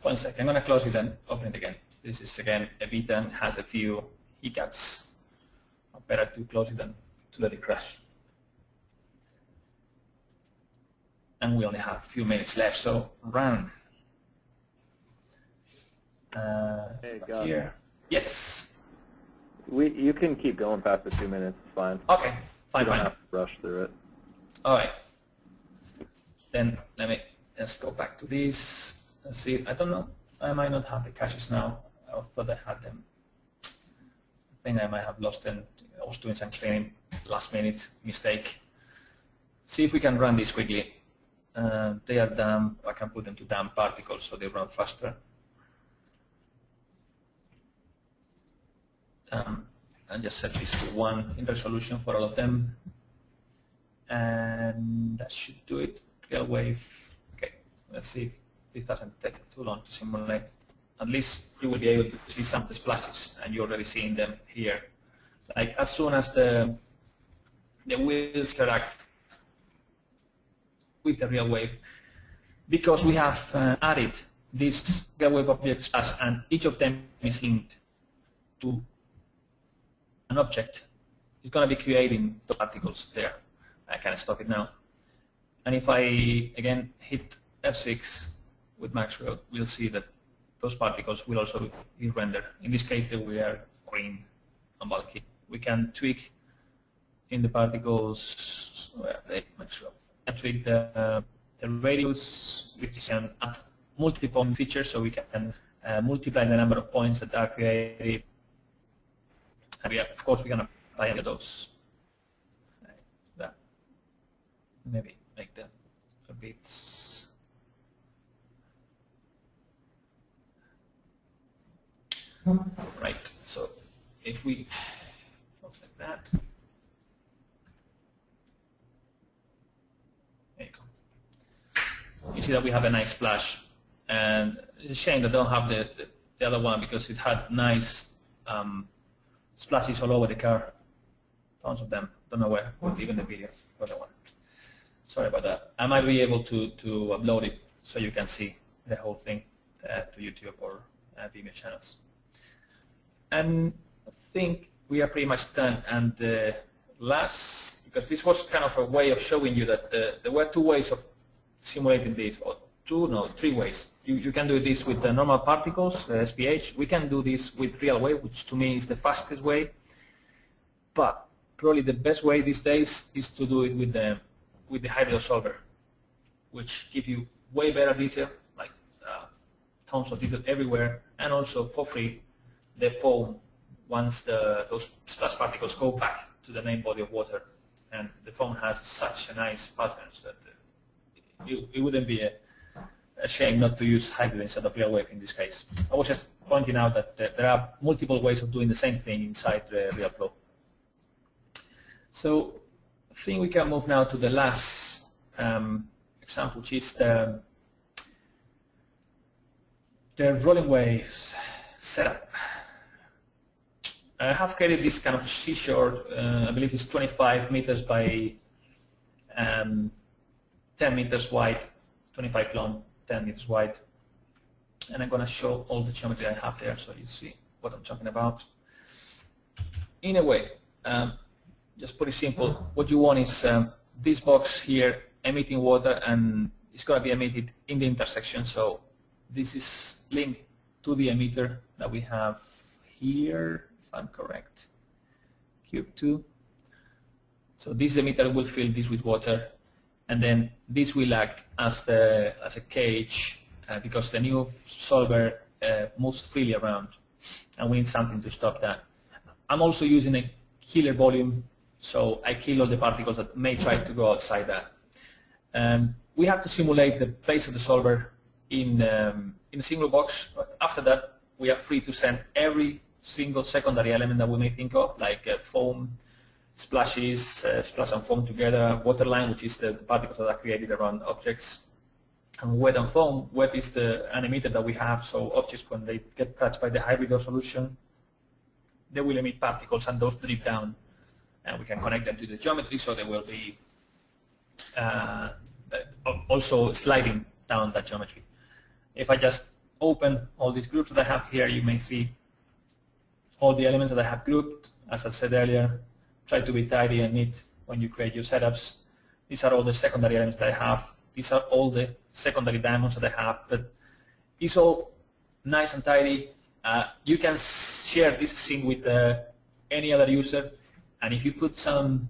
1 second. I'm going to close it and open it again. This is, again, a beta and has a few hiccups. Better to close it than to let it crash. And we only have a few minutes left, so run. Hey, got here. it. Yes. You can keep going past the 2 minutes. It's fine. Okay. Fine. You don't have to rush through it. All right. Then let me just go back to this. Let's see. I don't know. I might not have the caches now. I thought I had them. I think I might have lost them. I was doing some cleaning, last minute mistake. See if we can run this quickly. They are damp. I can put them to damp particles so they run faster. And just set this to 1 in resolution for all of them. And that should do it. RealWave. Okay, let's see if this doesn't take too long to simulate. At least you will be able to see some of the splashes, and you're already seeing them here. Like as soon as the wheels interact with the RealWave, because we have added these RealWave objects and each of them is linked to an object, it's going to be creating the particles there. I can stop it now. And if I, again, hit F6 with Maxwell, we'll see that those particles will also be rendered. In this case, they were green and bulky. We can tweak in the particles, where are they? Maxwell. And tweak the radius, we can add multiple features, so we can multiply the number of points that are created. And of course, we can apply any of those. That. Maybe make them a bit. Right. So if we look like that. There you go. You see that we have a nice splash, and it's a shame that I don't have the other one because it had nice splashes all over the car, tons of them. Don't know where, even the video for the one. Sorry about that. I might be able to upload it so you can see the whole thing to YouTube or Vimeo channels. And I think we are pretty much done. And last, because this was kind of a way of showing you that there were two ways of simulating this, or three ways. You can do this with the normal particles, SPH. We can do this with RealWave, which to me is the fastest way. But probably the best way these days is to do it with the hybrido solver, which give you way better detail, like tons of detail everywhere, and also for free, the foam once those splash particles go back to the main body of water, and the foam has such a nice patterns that it wouldn't be a shame not to use hybrido instead of RealWave in this case. I was just pointing out that there are multiple ways of doing the same thing inside RealFlow. So I think we can move now to the last example, which is the rolling waves setup. I have created this kind of seashore, I believe it's 25 meters by 10 meters wide, 25 long, 10 meters wide. And I'm going to show all the geometry I have there so you see what I'm talking about. In a way, just put it simple, what you want is this box here emitting water, and it's going to be emitted in the intersection. So this is linked to the emitter that we have here, if I'm correct, cube 2. So this emitter will fill this with water, and then this will act as a cage because the new solver moves freely around, and we need something to stop that. I'm also using a killer volume, so I kill all the particles that may try to go outside that. We have to simulate the base of the solver in a single box, but after that we are free to send every single secondary element that we may think of, like foam, splashes, splash and foam together, water line, which is the particles that are created around objects, and wet and foam. Wet is the emitter that we have, so objects, when they get touched by the hybrido solution, they will emit particles, and those drip down, and we can connect them to the geometry, so they will be also sliding down that geometry. If I just open all these groups that I have here, you may see all the elements that I have grouped. As I said earlier, try to be tidy and neat when you create your setups. These are all the secondary elements that I have. These are all the secondary diamonds that I have. But it's all nice and tidy. You can share this scene with any other user, and if you put some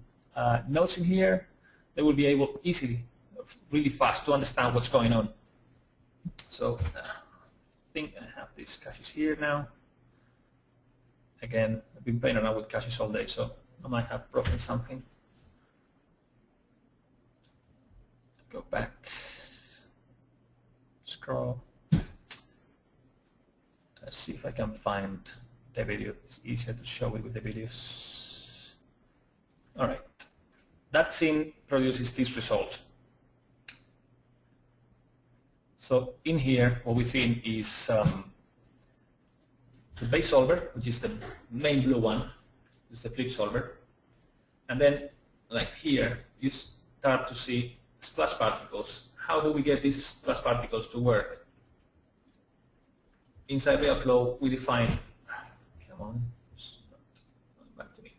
notes in here, they will be able easily, really fast, to understand what's going on. So I think I have these caches here now. Again, I've been playing around with caches all day, so I might have broken something. Go back, scroll. Let's see if I can find the video. It's easier to show it with the videos. All right, that scene produces this result. So in here, what we've seen is the base solver, which is the main blue one, is the flip solver. And then, like here, you start to see splash particles. How do we get these splash particles to work? Inside RealFlow, we define, come on, it's not back to me.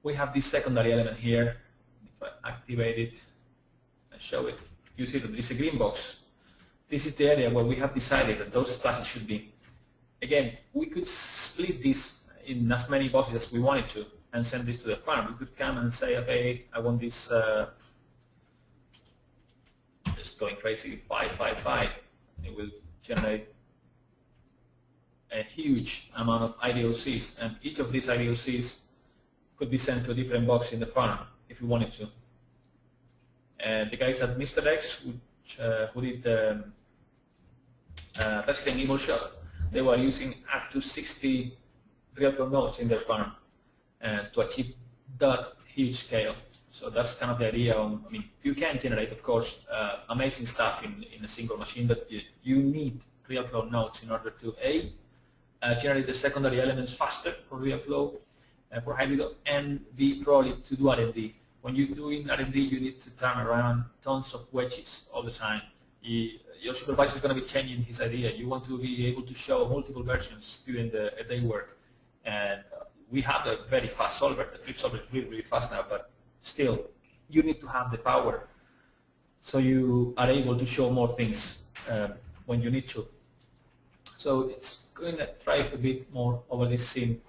We have this secondary element here. If I activate it and show it, you see that it's a green box. This is the area where we have decided that those splashes should be. Again, we could split this in as many boxes as we wanted to and send this to the farm. We could come and say, okay, I want this, just going crazy, 555, it will generate a huge amount of IDOCs, and each of these IDOCs could be sent to a different box in the farm if you wanted to. And the guys at Mr. X, who did the Resident Evil shot, they were using up to 60 RealFlow nodes in their farm to achieve that huge scale. So that's kind of the idea. I mean, you can generate, of course, amazing stuff in a single machine, but you need RealFlow nodes in order to generate the secondary elements faster for RealFlow, for hybrido, and B, probably to do R&D. When you're doing R&D, you need to turn around tons of wedges all the time. Your supervisor is going to be changing his idea. You want to be able to show multiple versions during the day work. And we have a very fast solver. The flip solver is really, really fast now, but still, you need to have the power so you are able to show more things when you need to. So it's going to drive a bit more over this scene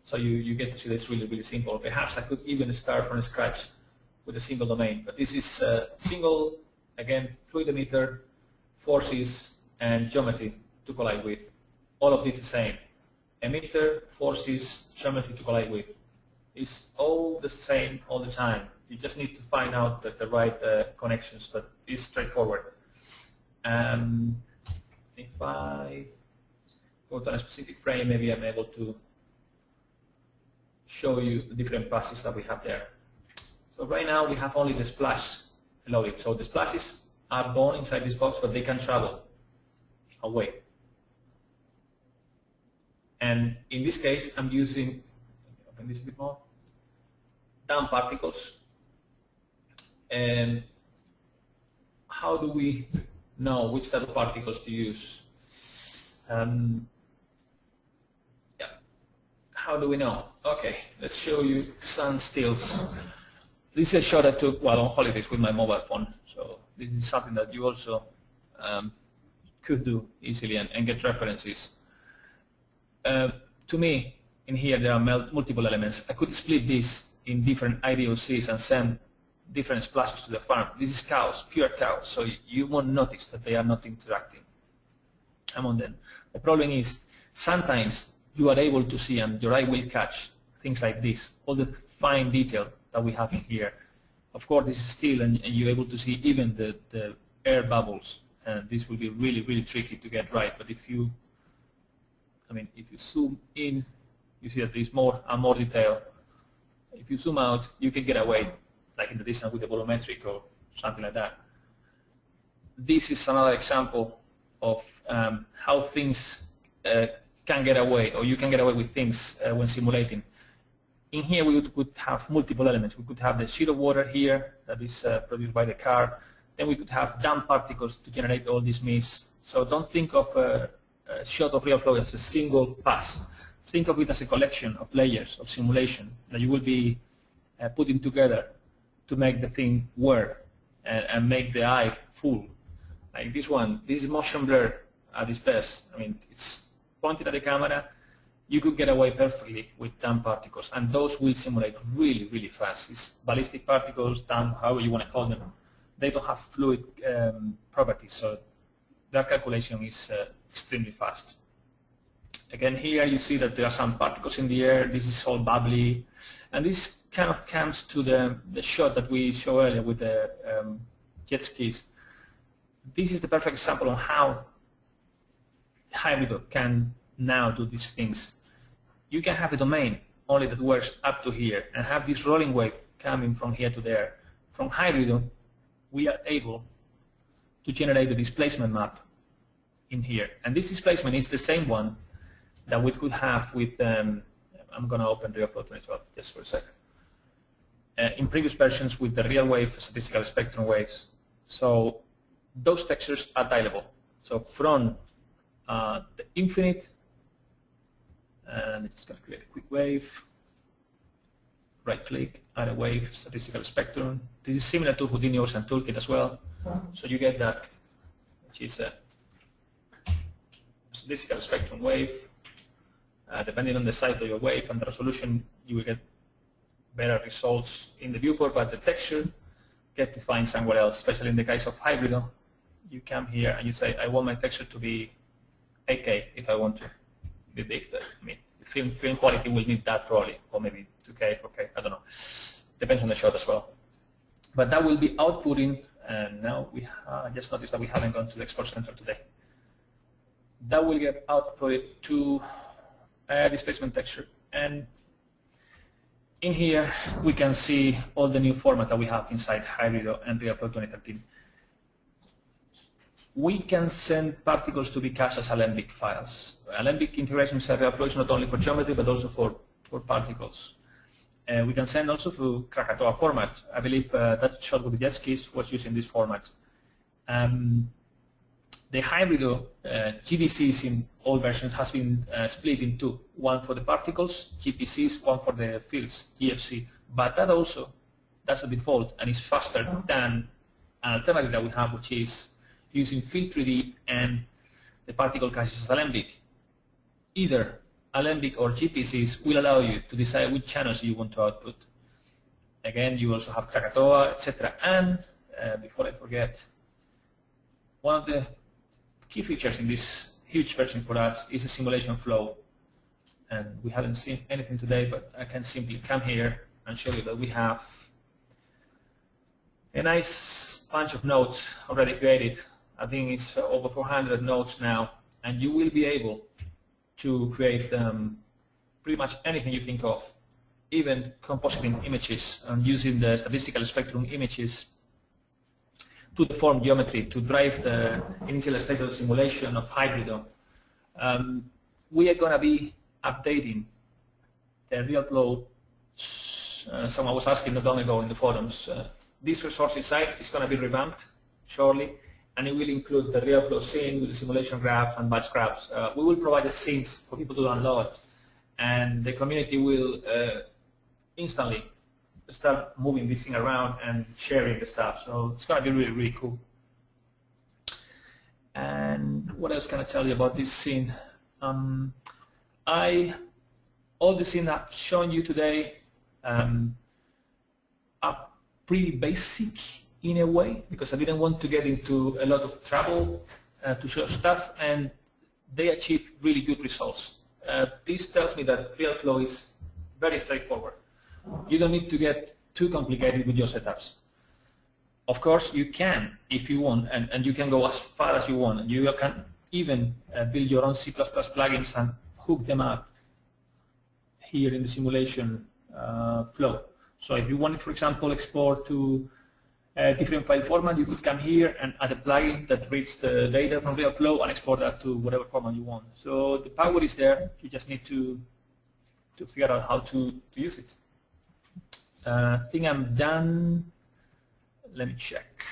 so you get to see that it's really, really simple. Perhaps I could even start from scratch with a single domain, but this is single, again, fluid emitter, forces, and geometry to collide with. All of this is the same. Emitter, forces, geometry to collide with. It's all the same all the time. You just need to find out the right connections, but it's straightforward. If I go to a specific frame, maybe I'm able to show you the different passes that we have there. So right now we have only the splash loaded. So the splashes are born inside this box, but they can travel away. And in this case, I'm using, open this a bit more, damp particles. And how do we know which type of particles to use? How do we know? Okay, let's show you sun stills. This is a shot I took while on holidays with my mobile phone. So this is something that you also could do easily and get references. To me, in here there are multiple elements. I could split this in different IDOCs and send different splashes to the farm. This is cows, pure cows, so you won't notice that they are not interacting among them. The problem is sometimes you are able to see, and your eye will catch things like this, all the fine detail that we have in here. Of course, this is still, and you're able to see even the air bubbles, and this will be really, really tricky to get right. But if you zoom in, you see that there's more and more detail. If you zoom out, you can get away, like in the distance with the volumetric or something like that. This is another example of how things can get away, or you can get away with things when simulating. In here we could have multiple elements. We could have the sheet of water here that is produced by the car. Then we could have damp particles to generate all this mist. So don't think of a shot of RealFlow as a single pass. Think of it as a collection of layers of simulation that you will be putting together to make the thing work and make the eye full. Like this one, this is motion blur at its best. I mean, it's pointed at the camera. You could get away perfectly with damp particles, and those will simulate really, really fast. It's ballistic particles, damp, however you want to call them. They don't have fluid properties, so that calculation is extremely fast. Again, here you see that there are some particles in the air. This is all bubbly, and this kind of comes to the shot that we showed earlier with the jet skis. This is the perfect example of how hybrido can now do these things. You can have a domain only that works up to here and have this rolling wave coming from here to there. From hybrido, we are able to generate the displacement map in here. And this displacement is the same one that we could have with, I'm going to open RealFlow 2012 just for a second, in previous versions with the real wave statistical spectrum waves. So those textures are dialable. So from the infinite, and it's going to create a quick wave, right click, add a wave, statistical spectrum. This is similar to Houdini Ocean Toolkit as well. So you get that, which is a statistical spectrum wave. Depending on the size of your wave and the resolution, you will get better results in the viewport, but the texture gets defined somewhere else, especially in the case of hybrido. you come here and you say, I want my texture to be 8K if I want to be big. I mean, film quality will need that probably, or maybe 2K, 4K, I don't know. Depends on the shot as well. But that will be outputting, and now we just noticed that we haven't gone to the export center today. That will get outputted to displacement texture. And in here, we can see all the new format that we have inside Hybrido and RealFlow 2013. We can send particles to be cached as Alembic files. Alembic integration inside RealFlow is not only for geometry, but also for particles. We can send also through Krakatoa format. I believe that shot with the jet skis was using this format. The Hybrido GDCs in all versions has been split in two. One for the particles, GPCs, one for the fields, GFC. But that also, that's the default, and is faster than an alternative that we have, which is using field 3D and the particle caches as Alembic. Either Alembic or GPCs will allow you to decide which channels you want to output. Again, you also have Krakatoa, etc. And before I forget, one of the key features in this huge version for us is a simulation flow. And we haven't seen anything today, but I can simply come here and show you that we have a nice bunch of nodes already created. I think it's over 400 nodes now, and you will be able to create pretty much anything you think of, even compositing images and using the statistical spectrum images to deform geometry, to drive the initial state of the simulation of Hybrido. We are going to be updating the RealFlow. Someone was asking not long ago in the forums. This resources site is going to be revamped shortly, and it will include the RealFlow scene with the simulation graph and batch graphs. We will provide the scenes for people to download, and the community will instantly start moving this thing around and sharing the stuff. So it's going to be really, really cool. And what else can I tell you about this scene? All the scenes I've shown you today are pretty basic in a way, because I didn't want to get into a lot of trouble to show stuff, and they achieve really good results. This tells me that RealFlow is very straightforward. You don't need to get too complicated with your setups. Of course, you can if you want, and you can go as far as you want. You can even build your own C++ plugins and hook them up here in the simulation flow. So if you wanted, for example, export to a different file format, you could come here and add a plugin that reads the data from RealFlow and export that to whatever format you want. So the power is there. You just need to figure out how to use it. I think I'm done. Let me check.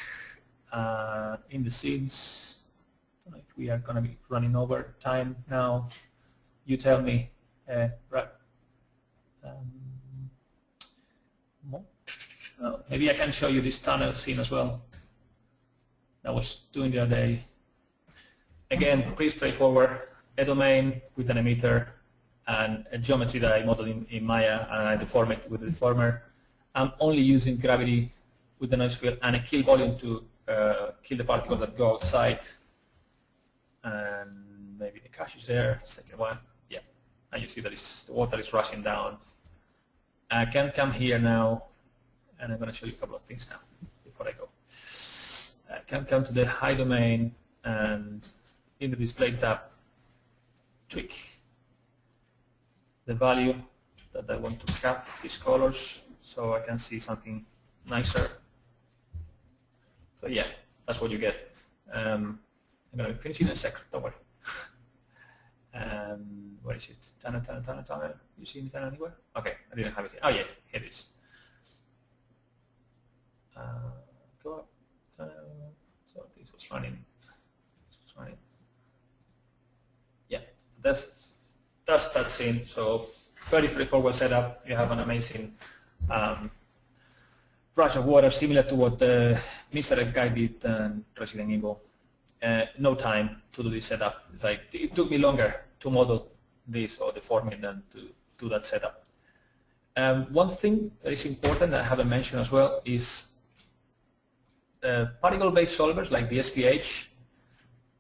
In the scenes, I don't know if we are going to be running over time now. You tell me. Right. Maybe I can show you this tunnel scene as well. I was doing the other day. Again, pretty straightforward. A domain with an emitter and a geometry that I modeled in Maya, and I deform it with the deformer. I'm only using gravity with the noise field and a kill volume to kill the particles that go outside. And maybe the cache is there. Second one, yeah. And you see that the water is rushing down. I can come here now, and I'm going to show you a couple of things now before I go. I can come to the high domain and in the display tab, tweak the value that I want to cap these colors so I can see something nicer. So yeah, that's what you get. I'm going to be finishing in a second, don't worry. Where is it? Tunnel. You see any tunnel anywhere? Okay, I didn't have it here. Oh yeah, here it is. Go up. So this was running. Yeah, that's that scene. So very straightforward setup. You have an amazing rush of water, similar to what Mr. Egg guy did in Resident Evil. No time to do this setup. It's like it took me longer to model this or deform it than to do that setup. One thing that is important that I haven't mentioned as well is particle-based solvers like the SPH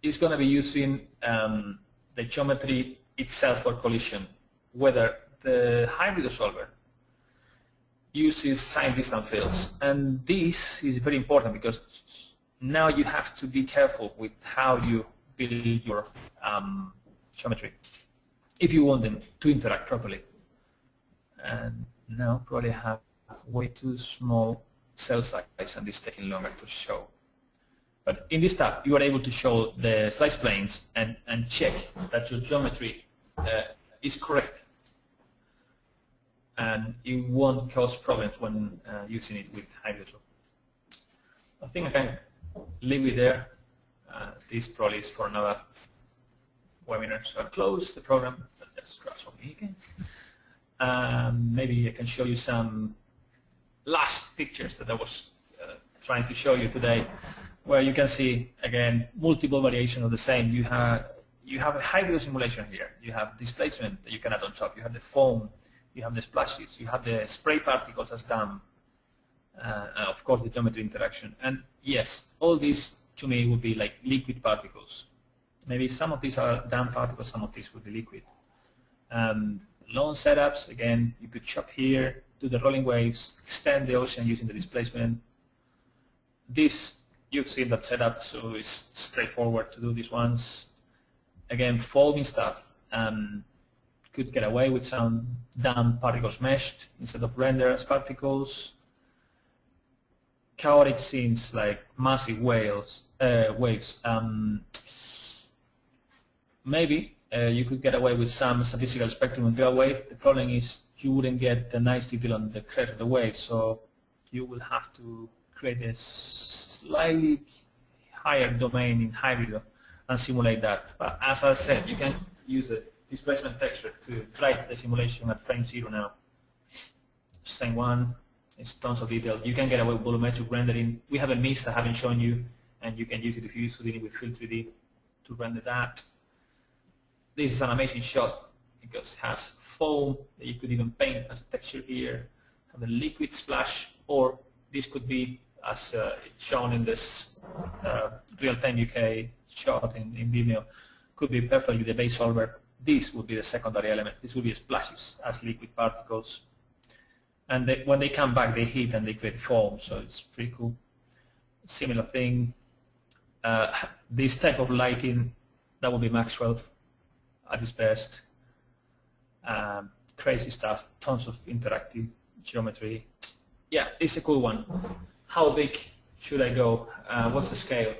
is going to be using the geometry itself for collision, whether the hybrido solver uses sign distance fields. And this is very important because now you have to be careful with how you build your geometry if you want them to interact properly. And now probably have way too small cell size and it's taking longer to show. But in this tab, you are able to show the slice planes and check that your geometry is correct. And it won't cause problems when using it with hybrido. I think I can leave it there. This probably is for another webinar, so I'll close the program. I'll just crash on me again. Maybe I can show you some last pictures that I was trying to show you today, where you can see again multiple variations of the same. You have a hybrido simulation here. You have displacement that you can add on top. You have the foam. You have the splashes. You have the spray particles as dam. Of course, the geometry interaction. And yes, all these to me would be like liquid particles. Maybe some of these are dam particles. Some of these would be liquid. Long setups. Again, you could chop here, do the rolling waves, extend the ocean using the displacement. This, you've seen that setup, so it's straightforward to do these ones. Again, foaming stuff. Could get away with some dam particles meshed instead of render as particles. Chaotic scenes like massive waves. Maybe you could get away with some statistical spectrum and real wave. The problem is you wouldn't get the nice detail on the crest of the wave, so you will have to create a slightly higher domain in hybrido and simulate that. But as I said, you can use a displacement texture to drive the simulation at frame 0 now. Same one, it's tons of detail. You can get away with volumetric rendering. We have a mist I haven't shown you, and you can use it if you use Houdini with Fill3D to render that. This is an amazing shot because it has foam that you could even paint as a texture here, have a liquid splash, or this could be, as it's shown in this real-time UK shot in Vimeo, could be perfectly the base solver. This would be the secondary element. This would be splashes as liquid particles. And when they come back, they heat and they create foam, so it's pretty cool. Similar thing. This type of lighting, that would be Maxwell at its best. Crazy stuff, tons of interactive geometry. Yeah, it's a cool one. How big should I go? What's the scale?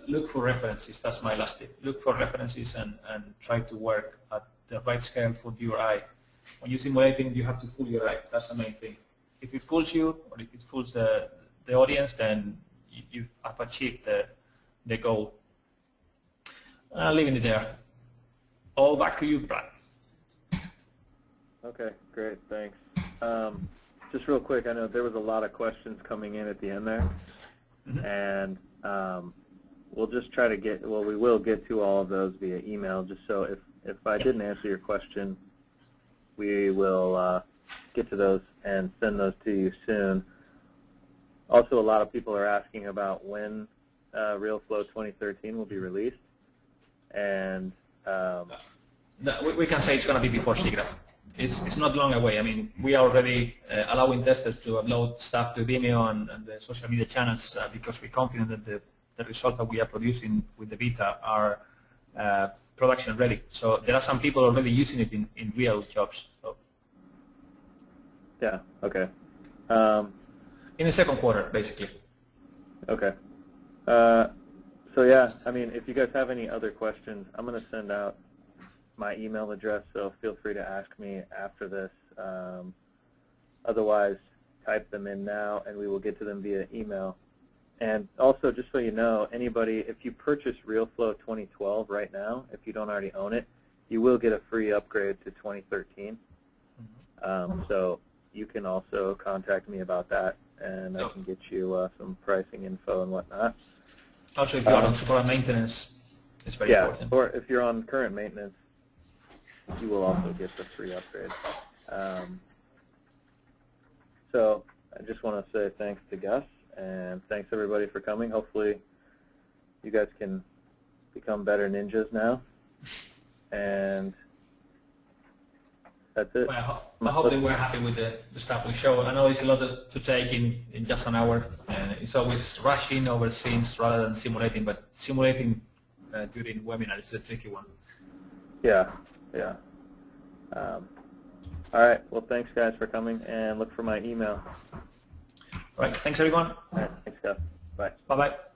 Look for references. That's my last tip. Look for references and try to work at the right scale for your eye. When you're simulating, you have to fool your eye. That's the main thing. If it fools you, or if it fools the audience, then you have achieved the goal. Leaving it there. All back to you, Brad. Okay, great, thanks. Just real quick, I know there was a lot of questions coming in at the end there, and we'll just try to get, well, we will get to all of those via email, just so if I didn't answer your question, we will get to those and send those to you soon. Also, a lot of people are asking about when RealFlow 2013 will be released, and we can say it's going to be before SIGGRAPH. It's not long away. I mean, we are already allowing testers to upload stuff to Vimeo and the social media channels because we're confident that the results that we are producing with the beta are production ready. So there are some people already using it in real jobs. So. Yeah, okay. In the second quarter, basically. Okay. So yeah, I mean, if you guys have any other questions, I'm going to send out my email address, so feel free to ask me after this. Otherwise, type them in now, and we will get to them via email. And also, just so you know, anybody, if you purchase RealFlow 2012 right now, if you don't already own it, you will get a free upgrade to 2013. So you can also contact me about that, and I can get you some pricing info and whatnot. Also, if you're on support maintenance, it's very important. Or if you're on current maintenance, you will also get the free upgrade. So I just want to say thanks to Gus, And thanks everybody for coming. Hopefully you guys can become better ninjas now. And that's it. Well, I hope that we're happy with the stuff we show. I know it's a lot to take in just an hour, and it's always rushing over scenes rather than simulating, but simulating during webinar is a tricky one. Yeah, yeah. All right, well, thanks guys for coming, and look for my email. All right, thanks everyone. All right, thanks guys. Bye. Bye-bye.